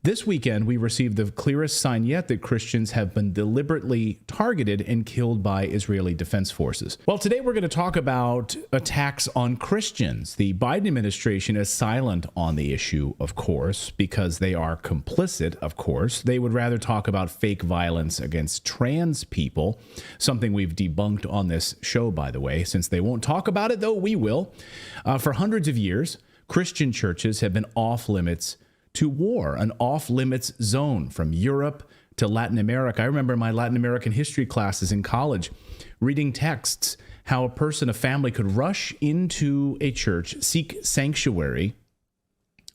This weekend, we received the clearest sign yet that Christians have been deliberately targeted and killed by Israeli defense forces. Well, today we're going to talk about attacks on Christians. The Biden administration is silent on the issue, of course, because they are complicit, of course. They would rather talk about fake violence against trans people, something we've debunked on this show, by the way. Since they won't talk about it, though, we will. For hundreds of years, Christian churches have been off limits to war, an off-limits zone from Europe to Latin America. I remember in my Latin American history classes in college reading texts how a family could rush into a church, seek sanctuary,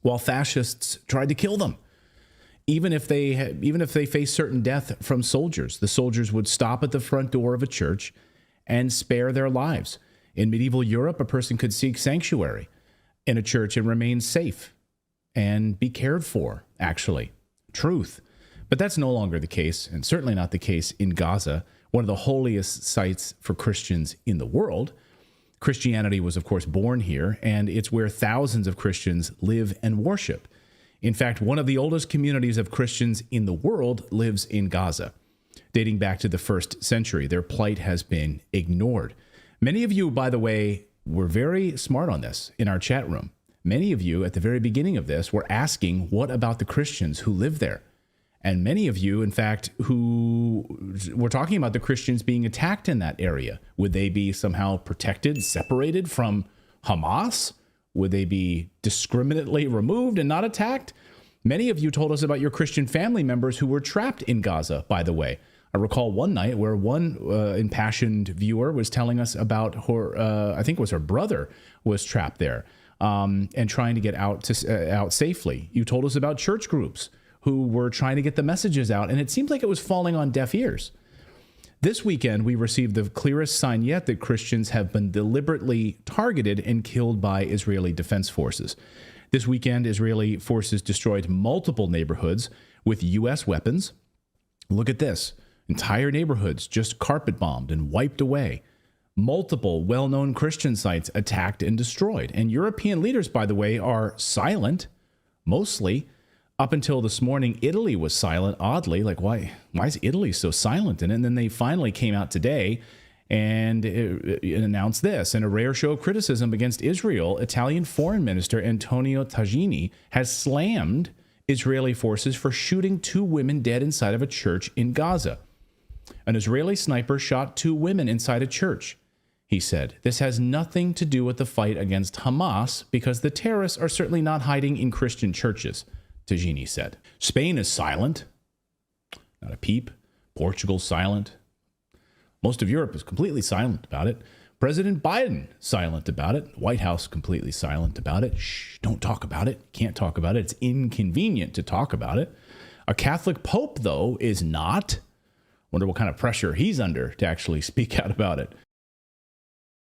while fascists tried to kill them. Even if they faced certain death from soldiers, the soldiers would stop at the front door of a church and spare their lives. In medieval Europe, a person could seek sanctuary in a church and remain safe and be cared for, actually. Truth. But that's no longer the case, and certainly not the case in Gaza, one of the holiest sites for Christians in the world. Christianity was, of course, born here, and it's where thousands of Christians live and worship. In fact, one of the oldest communities of Christians in the world lives in Gaza, dating back to the 1st century. Their plight has been ignored. Many of you, by the way, were very smart on this in our chat room. Many of you at the very beginning of this were asking, what about the Christians who live there? And many of you, in fact, who were talking about the Christians being attacked in that area. Would they be somehow protected, separated from Hamas? Would they be discriminately removed and not attacked? Many of you told us about your Christian family members who were trapped in Gaza, by the way. I recall one night where one impassioned viewer was telling us about her, I think it was her brother, was trapped there. And trying to get out safely. You told us about church groups who were trying to get the messages out, and it seems like it was falling on deaf ears. This weekend, we received the clearest sign yet that Christians have been deliberately targeted and killed by Israeli defense forces. This weekend, Israeli forces destroyed multiple neighborhoods with U.S. weapons. Look at this. Entire neighborhoods just carpet bombed and wiped away. Multiple well-known Christian sites attacked and destroyed. And European leaders, by the way, are silent, mostly. Up until this morning, Italy was silent, oddly. Like, why is Italy so silent? And then they finally came out today and it announced this. In a rare show of criticism against Israel, Italian Foreign Minister Antonio Tajani has slammed Israeli forces for shooting 2 women dead inside of a church in Gaza. An Israeli sniper shot 2 women inside a church. He said, "This has nothing to do with the fight against Hamas because the terrorists are certainly not hiding in Christian churches," Tajani said. Spain is silent. Not a peep. Portugal's silent. Most of Europe is completely silent about it. President Biden, silent about it. White House, completely silent about it. Shh, don't talk about it. Can't talk about it. It's inconvenient to talk about it. A Catholic Pope, though, is not. Wonder what kind of pressure he's under to actually speak out about it.